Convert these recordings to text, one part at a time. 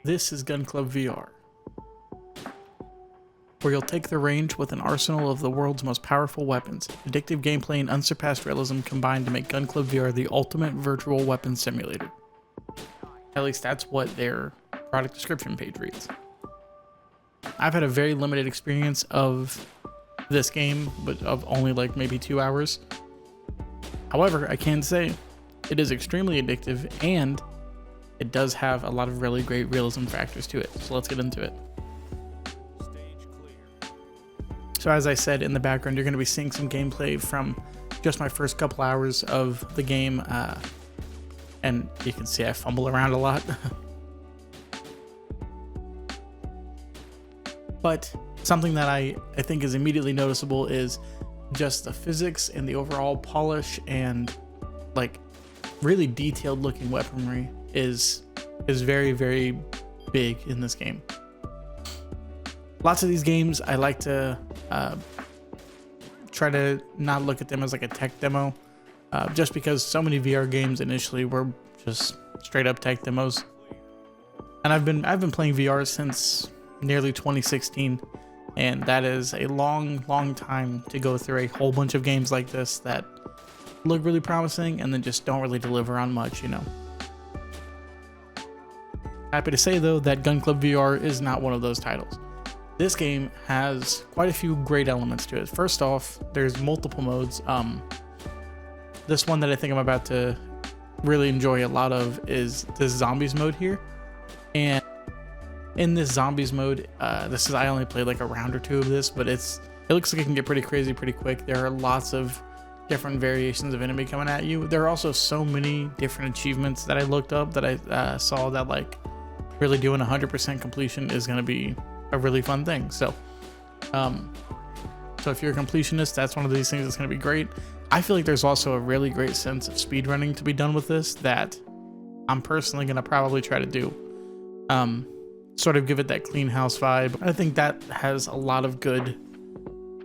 This is Gun Club VR, where you'll take the range with an arsenal of the world's most powerful weapons. Addictive gameplay and unsurpassed realism combine to make Gun Club VR the ultimate virtual weapon simulator. At least that's what their product description page reads. I've had a very limited experience of this game, but of only like maybe 2 hours. However, I can say it is extremely addictive and it does have a lot of really great realism factors to it. So let's get into it. So as I said in the background, you're going to be seeing some gameplay from just my first couple hours of the game. And you can see I fumble around a lot. But something that I think is immediately noticeable is just the physics and the overall polish and like really detailed looking weaponry is very, very big in this game. Lots of these games I like to try to not look at them as like a tech demo, just because so many VR games initially were just straight up tech demos. And I've been playing VR since nearly 2016, and that is a long time to go through a whole bunch of games like this that look really promising and then just don't really deliver on much, you know. Happy to say though that Gun Club VR is not one of those titles. This game has quite a few great elements to it. First off, there's multiple modes. This one that I think I'm about to really enjoy a lot of is this zombies mode here. And in this zombies mode, I only played like a round or two of this, but it looks like it can get pretty crazy pretty quick. There are lots of different variations of enemy coming at you. There are also so many different achievements that I looked up that I saw that like really doing 100% completion is going to be a really fun thing. So if you're a completionist, that's one of these things that's going to be great. I feel like there's also a really great sense of speedrunning to be done with this that I'm personally going to probably try to do. Sort of give it that clean house vibe. I think that has a lot of good,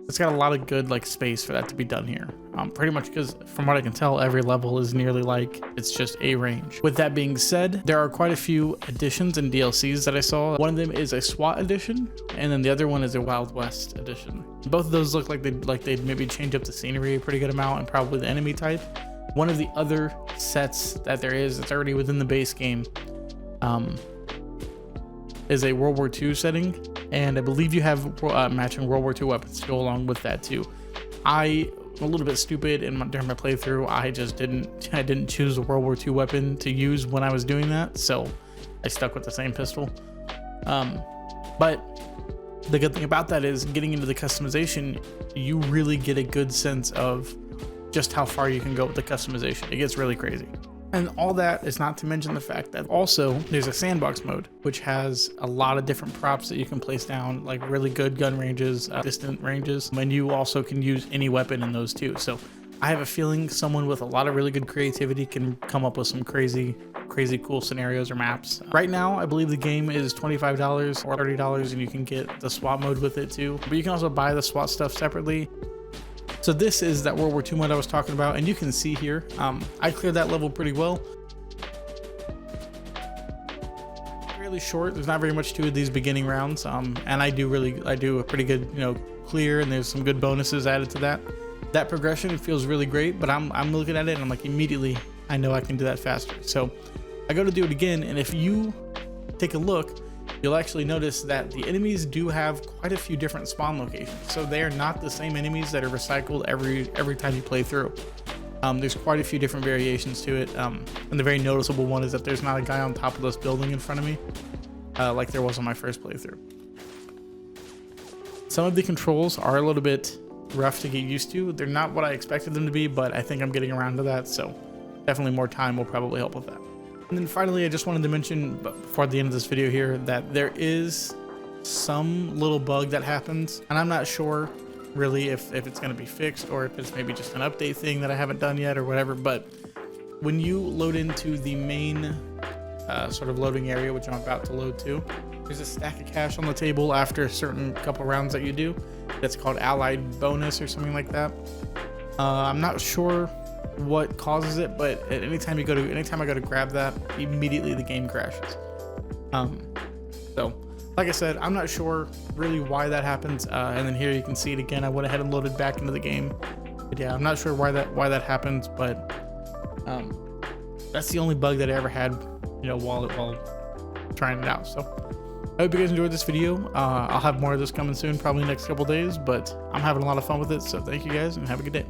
it's got a lot of good like space for that to be done here. Pretty much because from what I can tell, every level is nearly like it's just a range. With that being said, there are quite a few additions and DLCs that I saw. One of them is a SWAT edition, and then the other one is a Wild West edition. Both of those look like they'd maybe change up the scenery a pretty good amount and probably the enemy type. One of the other sets that there is that's already within the base game is a World War II setting, and I believe you have matching World War II weapons to go along with that too. I'm a little bit stupid, and during my playthrough, I didn't choose a World War II weapon to use when I was doing that, so I stuck with the same pistol. But the good thing about that is getting into the customization, you really get a good sense of just how far you can go with the customization. It gets really crazy. And all that is not to mention the fact that also there's a sandbox mode, which has a lot of different props that you can place down, like really good gun ranges, distant ranges, and you also can use any weapon in those too. So I have a feeling someone with a lot of really good creativity can come up with some crazy cool scenarios or maps. Right now, I believe the game is $25 or $30, and you can get the SWAT mode with it too. But you can also buy the SWAT stuff separately. So this is that World War II mode I was talking about, and you can see here, I cleared that level pretty well. Fairly short, there's not very much to these beginning rounds, and I do a pretty good, clear, and there's some good bonuses added to that. That progression feels really great, but I'm looking at it and I'm like, immediately, I know I can do that faster. So I go to do it again, and if you take a look, you'll actually notice that the enemies do have quite a few different spawn locations. So they are not the same enemies that are recycled every time you play through. There's quite a few different variations to it. And the very noticeable one is that there's not a guy on top of this building in front of me, like there was on my first playthrough. Some of the controls are a little bit rough to get used to. They're not what I expected them to be, but I think I'm getting around to that. So definitely more time will probably help with that. And then finally, I just wanted to mention before the end of this video here that there is some little bug that happens, and I'm not sure really if it's going to be fixed or if it's maybe just an update thing that I haven't done yet or whatever. But when you load into the main sort of loading area, which I'm about to load to, there's a stack of cash on the table after a certain couple rounds that you do. That's called Allied Bonus or something like that. I'm not sure what causes it, but at anytime I go to grab that, immediately the game crashes. So like I said, I'm not sure really why that happens. And then here you can see it again. I went ahead and loaded back into the game. But yeah, I'm not sure why that happens, but that's the only bug that I ever had, you know, while trying it out. So I hope you guys enjoyed this video. I'll have more of this coming soon, probably next couple days, but I'm having a lot of fun with it. So thank you guys and have a good day.